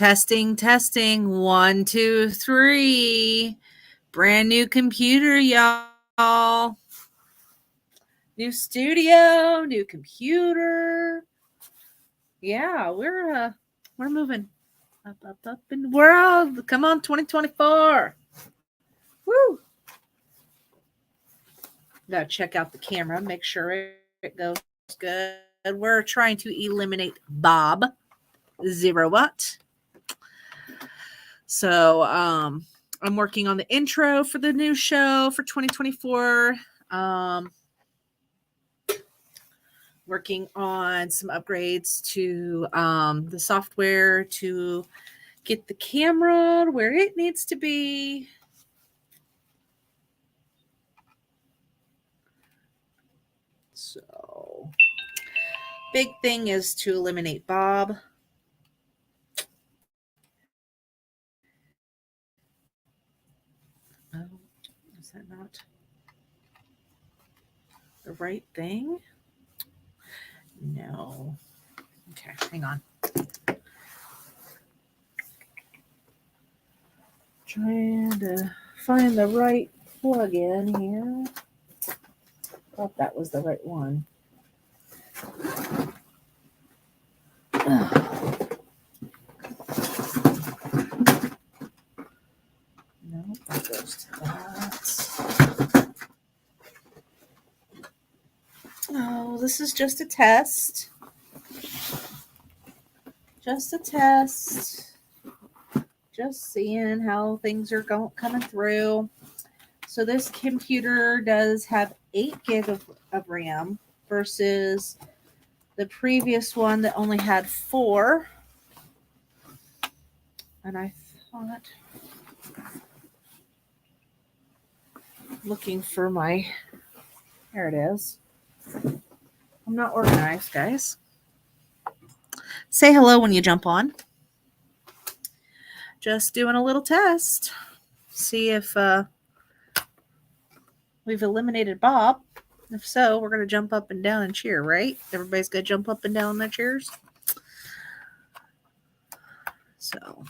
Testing, testing. 1, 2, 3. Brand new computer, y'all. New studio, new computer. Yeah, we're moving up in the world. Come on, 2024. Woo! Gotta check out the camera, make sure it goes good. We're trying to eliminate Bob 0 watt. So I'm working on the intro for the new show for 2024. Working on some upgrades to the software to get the camera where it needs to be. So big thing is to eliminate Bob. Oh, is that not the right thing? No. Okay, hang on. Trying to find the right plug-in here. Thought that was the right one. No, that goes to that. Oh, this is just a test. Just a test. Just seeing how things are coming through. So this computer does have 8 gig of RAM versus the previous one that only had 4. And I thought, looking for my, there it is. I'm not organized, guys. Say hello when you jump on. Just doing a little test. See if we've eliminated Bob. If so, we're going to jump up and down and cheer, right? Everybody's going to jump up and down in their chairs. So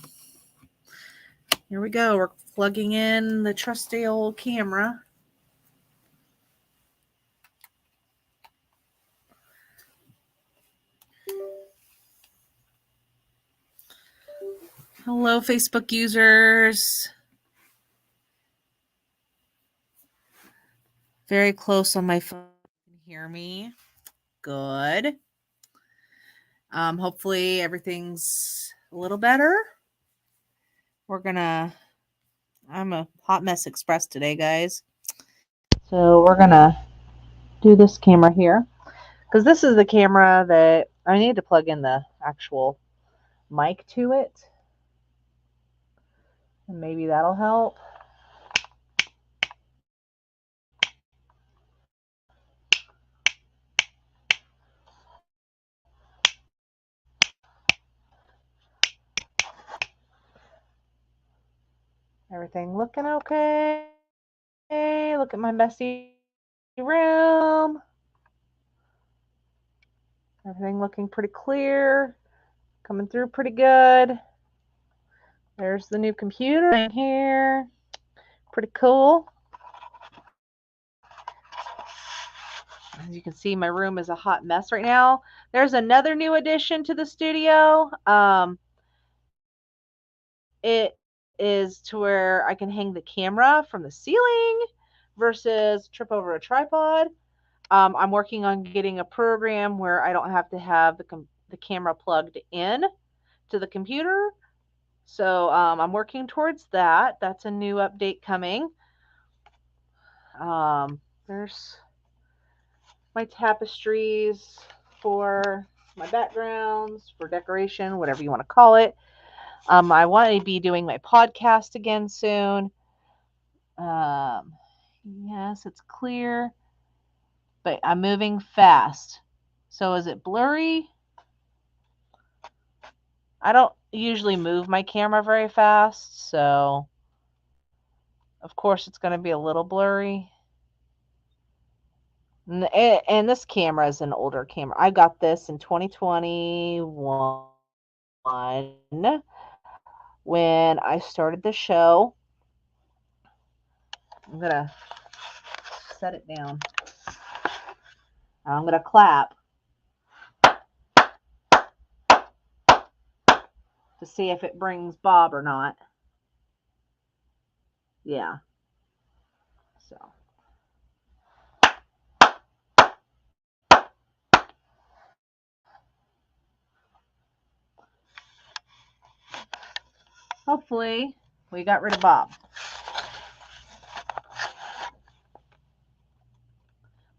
here we go. We're plugging in the trusty old camera. Hello, Facebook users. Very close on my phone. You can hear me. Good. Hopefully everything's a little better. I'm a hot mess express today, guys. So we're going to do this camera here. Because this is the camera that I need to plug in the actual mic to it. And maybe that'll help. Everything looking okay. Look at my messy room. Everything looking pretty clear. Coming through pretty good. There's the new computer in here. Pretty cool. As you can see, my room is a hot mess right now. There's another new addition to the studio. It is to where I can hang the camera from the ceiling versus trip over a tripod. I'm working on getting a program where I don't have to have the camera plugged in to the computer. So I'm working towards that. That's a new update coming. There's my tapestries for my backgrounds, for decoration, whatever you want to call it. I want to be doing my podcast again soon. Yes, it's clear, but I'm moving fast. So is it blurry? I don't usually move my camera very fast, so of course it's going to be a little blurry. And this camera is an older camera. I got this in 2021. when I started the show. I'm going to set it down. I'm going to clap to see if it brings Bob or not. Yeah. So hopefully we got rid of Bob.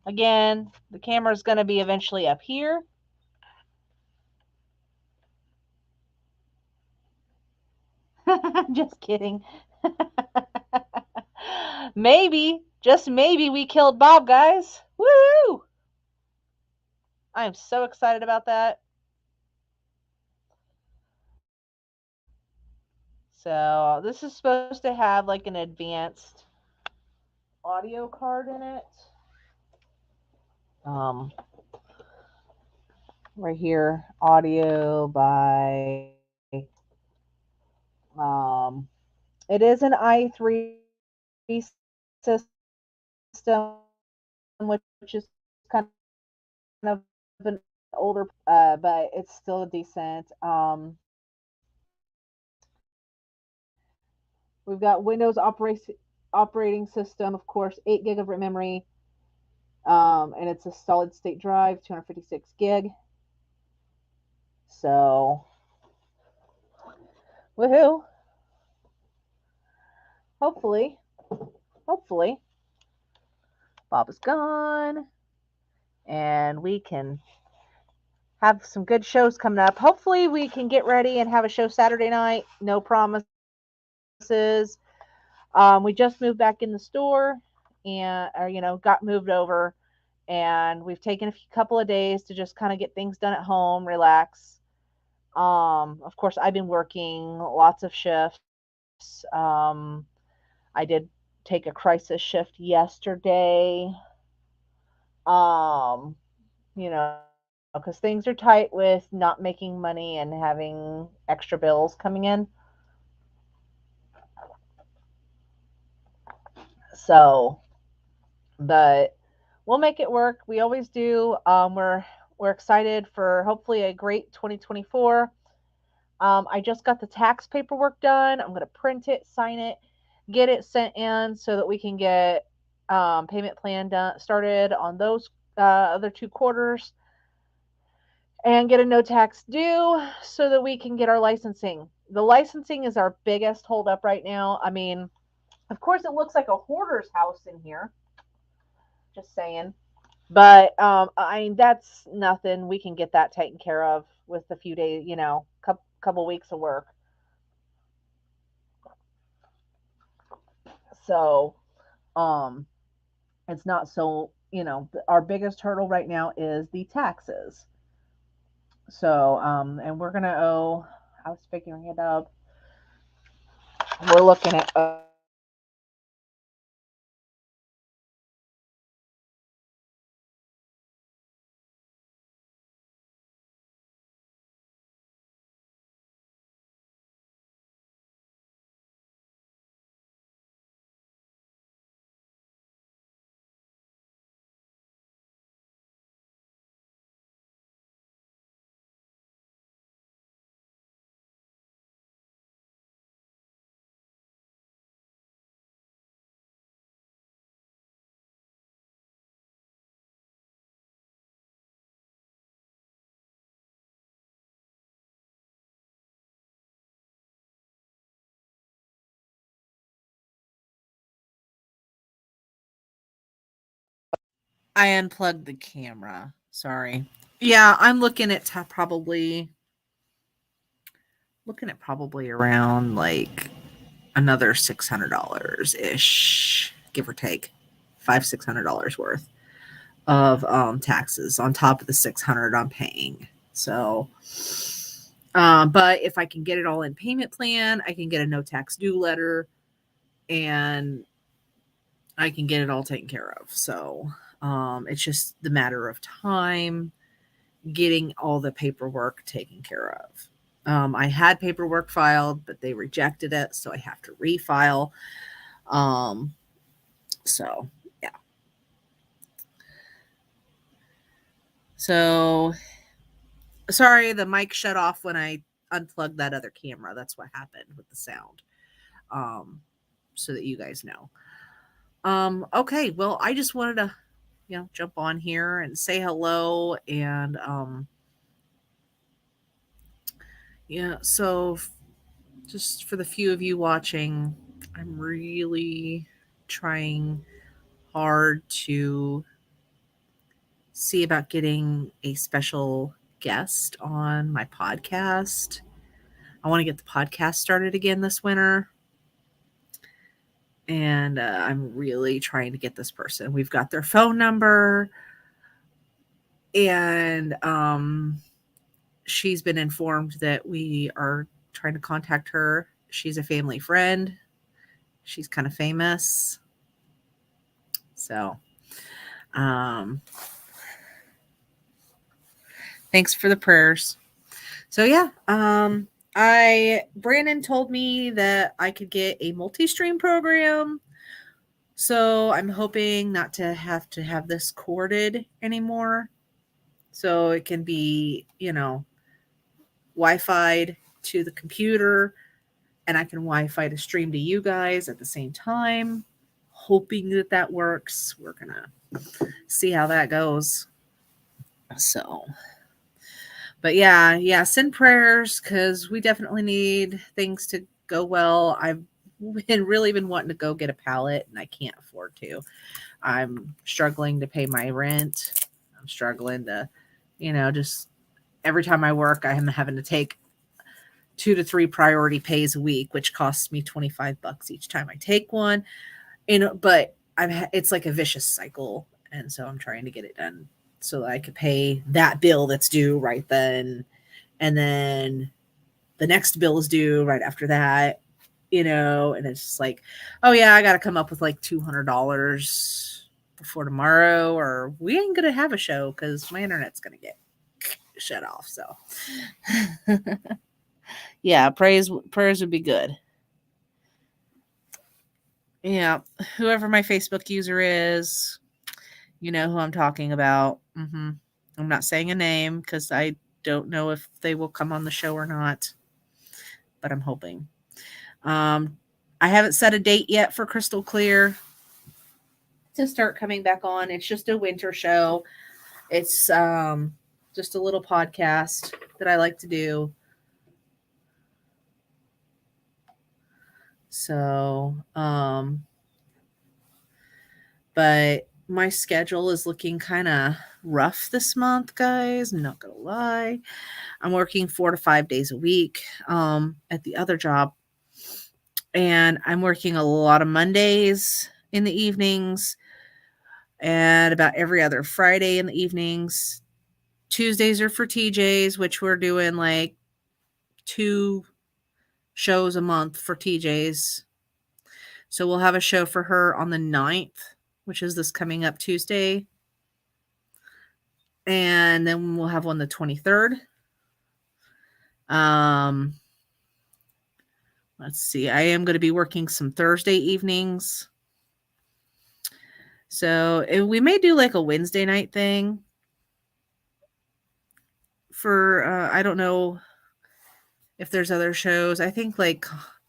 Again, the camera is going to be eventually up here. Just kidding. Maybe, just maybe we killed Bob, guys. Woo! I am so excited about that. So, this is supposed to have like an advanced audio card in it. Um, right here, audio by um, it is an i3 system, which is kind of an older, but it's still decent. We've got Windows operating system, of course, 8 gig of memory, and it's a solid state drive, 256 gig. So, woohoo! Hopefully, hopefully, Bob is gone, and we can have some good shows coming up. Hopefully, we can get ready and have a show Saturday night. No promises. We just moved back in the store, and or, got moved over, and we've taken a couple of days to just kind of get things done at home, relax. Of course, I've been working lots of shifts. I did take a crisis shift yesterday. Um, because things are tight with not making money and having extra bills coming in. So, but we'll make it work. We always do. We're excited for hopefully a great 2024. I just got the tax paperwork done. I'm going to print it, sign it, get it sent in so that we can get payment plan done, started on those other 2 quarters and get a no tax due so that we can get our licensing. The licensing is our biggest holdup right now. I mean, of course, it looks like a hoarder's house in here. Just saying. But I mean, that's nothing. We can get that taken care of with a few days, couple weeks of work. So, um, it's not so, our biggest hurdle right now is the taxes. So, and we're gonna owe. I was figuring it up. We're looking at I unplugged the camera. Sorry. Yeah, I'm looking at probably around like another $600 ish, give or take, $600 worth of taxes on top of the 600 I'm paying. So, but if I can get it all in payment plan, I can get a no tax due letter, and I can get it all taken care of. So, it's just the matter of time getting all the paperwork taken care of. I had paperwork filed, but they rejected it, so I have to refile. Um, so yeah. So sorry, the mic shut off when I unplugged that other camera. That's what happened with the sound. Um, so that you guys know. Okay, well, I just wanted to, jump on here and say hello and yeah, so just for the few of you watching, I'm really trying hard to see about getting a special guest on my podcast. I want to get the podcast started again this winter. And I'm really trying to get this person. We've got their phone number, and she's been informed that we are trying to contact her. She's a family friend. She's kind of famous. So, um, thanks for the prayers. So yeah, Brandon told me that I could get a multi-stream program. So I'm hoping not to have this corded anymore. So it can be, Wi-Fi'd to the computer, and I can Wi-Fi to stream to you guys at the same time. Hoping that that works. We're gonna see how that goes. So, but yeah, send prayers because we definitely need things to go well. I've been wanting to go get a pallet, and I can't afford to. I'm struggling to pay my rent. I'm struggling to, just every time I work, I'm having to take 2 to 3 priority pays a week, which costs me $25 each time I take one. But it's like a vicious cycle, and so I'm trying to get it done so that I could pay that bill that's due right then, and then the next bill is due right after that, and it's just like, oh yeah, I got to come up with like $200 before tomorrow, or we ain't gonna have a show because my internet's gonna get shut off. So yeah, prayers would be good. Yeah, whoever my Facebook user is, you know who I'm talking about. I'm not saying a name because I don't know if they will come on the show or not, but I'm hoping. Um, I haven't set a date yet for Crystal Clear to start coming back on. It's just a winter show. It's just a little podcast that I like to do. So, but my schedule is looking kind of rough this month, guys. I'm not gonna lie. I'm working 4 to 5 days a week at the other job, and I'm working a lot of Mondays in the evenings and about every other Friday in the evenings. Tuesdays are for TJ's, which we're doing like 2 shows a month for TJ's. So we'll have a show for her on the 9th, which is this coming up Tuesday. And then we'll have one the 23rd. Um, let's see. I am going to be working some Thursday evenings. So we may do like a Wednesday night thing for, I don't know if there's other shows. I think like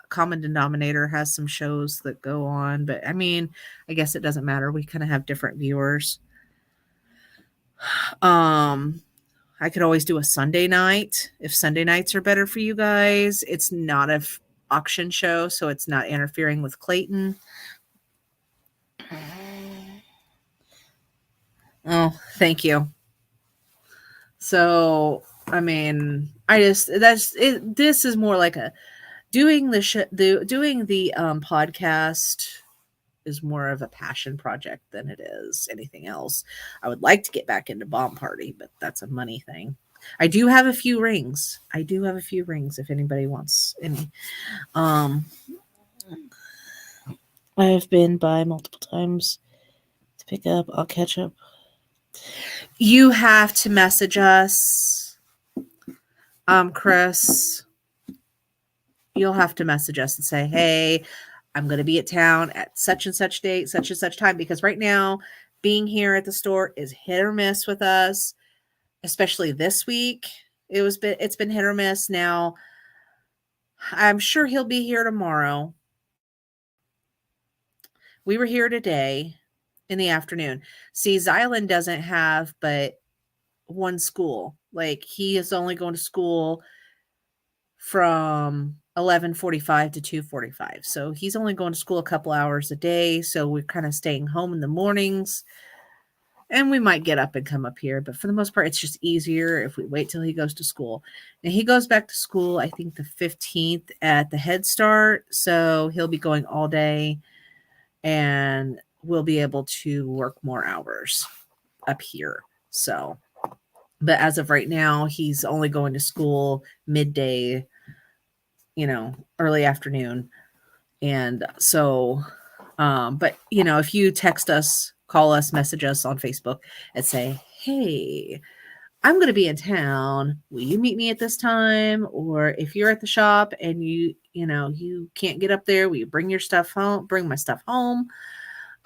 Common Denominator has some shows that go on, but I mean, I guess it doesn't matter. We kind of have different viewers. Um, I could always do a Sunday night if Sunday nights are better for you guys. It's not a auction show, so it's not interfering with Clayton. Oh, thank you. So, I mean, I just that's it. This is more like a doing doing the podcast is more of a passion project than it is anything else. I would like to get back into Bomb Party, but that's a money thing. I do have a few rings. If anybody wants any. Um I've been by multiple times to pick up. I'll catch up. You have to message us Chris, you'll have to message us and say, hey, I'm going to be at town at such and such date, such and such time, because right now being here at the store is hit or miss with us, especially this week. It's been hit or miss. Now, I'm sure he'll be here tomorrow. We were here today in the afternoon. See, Xylan doesn't have but one school. Like, he is only going to school from 11:45 to 2:45. So he's only going to school a couple hours a day, so we're kind of staying home in the mornings. And we might get up and come up here, but for the most part it's just easier if we wait till he goes to school. And he goes back to school I think the 15th at the Head Start, so he'll be going all day and we'll be able to work more hours up here. So, but as of right now, he's only going to school midday, early afternoon. And so, but if you text us, call us, message us on Facebook and say, hey, I'm going to be in town. Will you meet me at this time? Or if you're at the shop and you can't get up there, will you bring your stuff home? Bring my stuff home.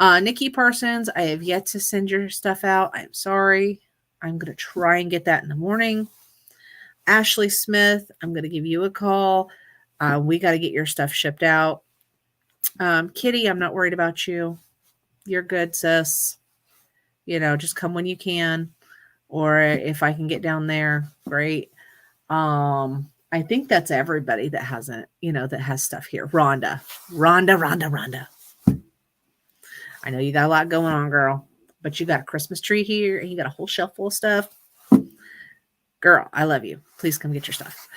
Nikki Parsons, I have yet to send your stuff out. I'm sorry. I'm going to try and get that in the morning. Ashley Smith, I'm going to give you a call. We got to get your stuff shipped out. Kitty, I'm not worried about you. You're good, sis. Just come when you can. Or if I can get down there, great. I think that's everybody that hasn't, that has stuff here. Rhonda. I know you got a lot going on, girl, but you got a Christmas tree here and you got a whole shelf full of stuff. Girl, I love you. Please come get your stuff.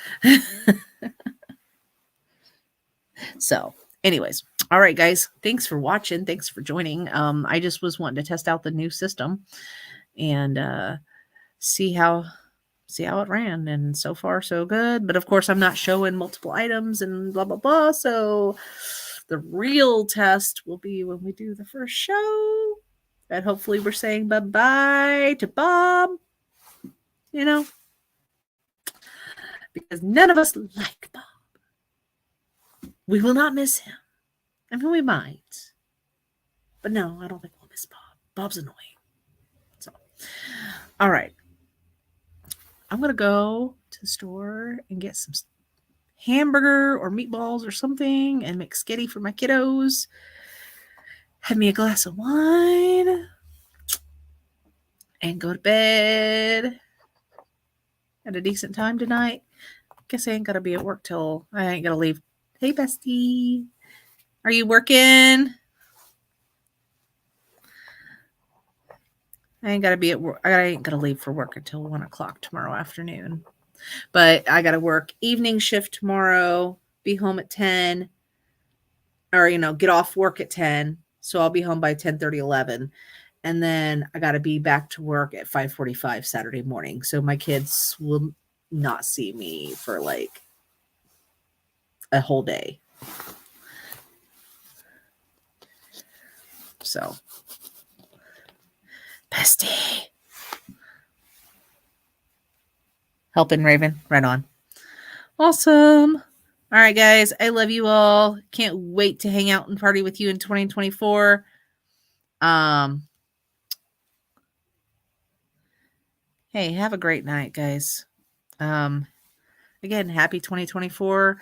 So, anyways, all right, guys. Thanks for watching. Thanks for joining. I just was wanting to test out the new system and see how it ran, and so far so good. But of course I'm not showing multiple items and blah blah blah, so the real test will be when we do the first show, and hopefully we're saying bye-bye to Bob, because none of us like Bob. We will not miss him. I mean, we might, but no, I don't think we'll miss Bob. Bob's annoying. So, all right, I'm gonna go to the store and get some hamburger or meatballs or something and make sketty for my kiddos. Have me a glass of wine and go to bed at a decent time tonight. Guess I ain't gotta be at work till I ain't gotta leave. Hey, bestie, are you working? I ain't gotta be at work. I ain't gonna leave for work until 1:00 tomorrow afternoon. But I gotta work evening shift tomorrow. Be home at 10, or get off work at 10. So I'll be home by 10:30, 11. And then I got to be back to work at 5:45 Saturday morning. So my kids will not see me for like a whole day. So, bestie. Helping Raven. Right on. Awesome. All right, guys. I love you all. Can't wait to hang out and party with you in 2024. Hey, have a great night, guys. Again, happy 2024.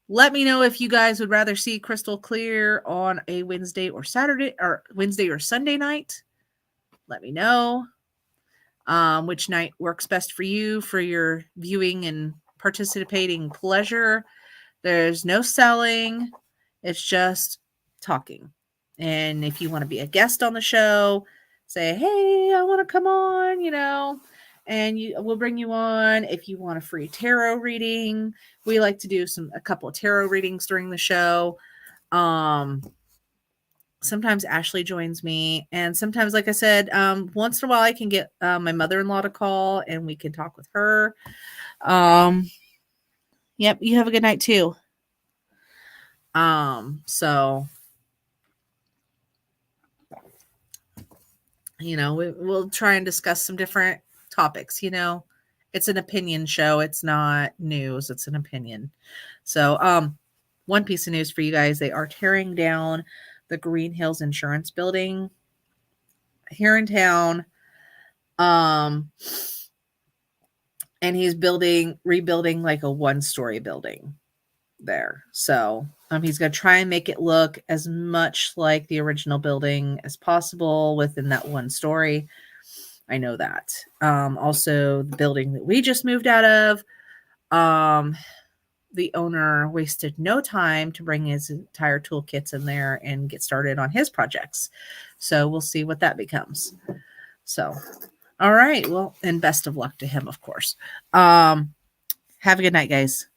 Let me know if you guys would rather see Crystal Clear on a Wednesday or Saturday, or Wednesday or Sunday night. Let me know which night works best for you for your viewing and participating pleasure. There's no selling. It's just talking. And if you want to be a guest on the show, say, hey, I want to come on, and we'll bring you on. If you want a free tarot reading, we like to do a couple of tarot readings during the show. Sometimes Ashley joins me, and sometimes, like I said, once in a while I can get my mother-in-law to call and we can talk with her. Yep, you have a good night too. So we'll try and discuss some different topics, It's an opinion show. It's not news. It's an opinion. So, one piece of news for you guys: they are tearing down the Green Hills Insurance Building here in town. Um, and he's rebuilding like a one-story building there. So, he's going to try and make it look as much like the original building as possible within that one story. I know that. Also, the building that we just moved out of, the owner wasted no time to bring his entire toolkits in there and get started on his projects. So we'll see what that becomes. So, all right. Well, and best of luck to him, of course. Have a good night, guys.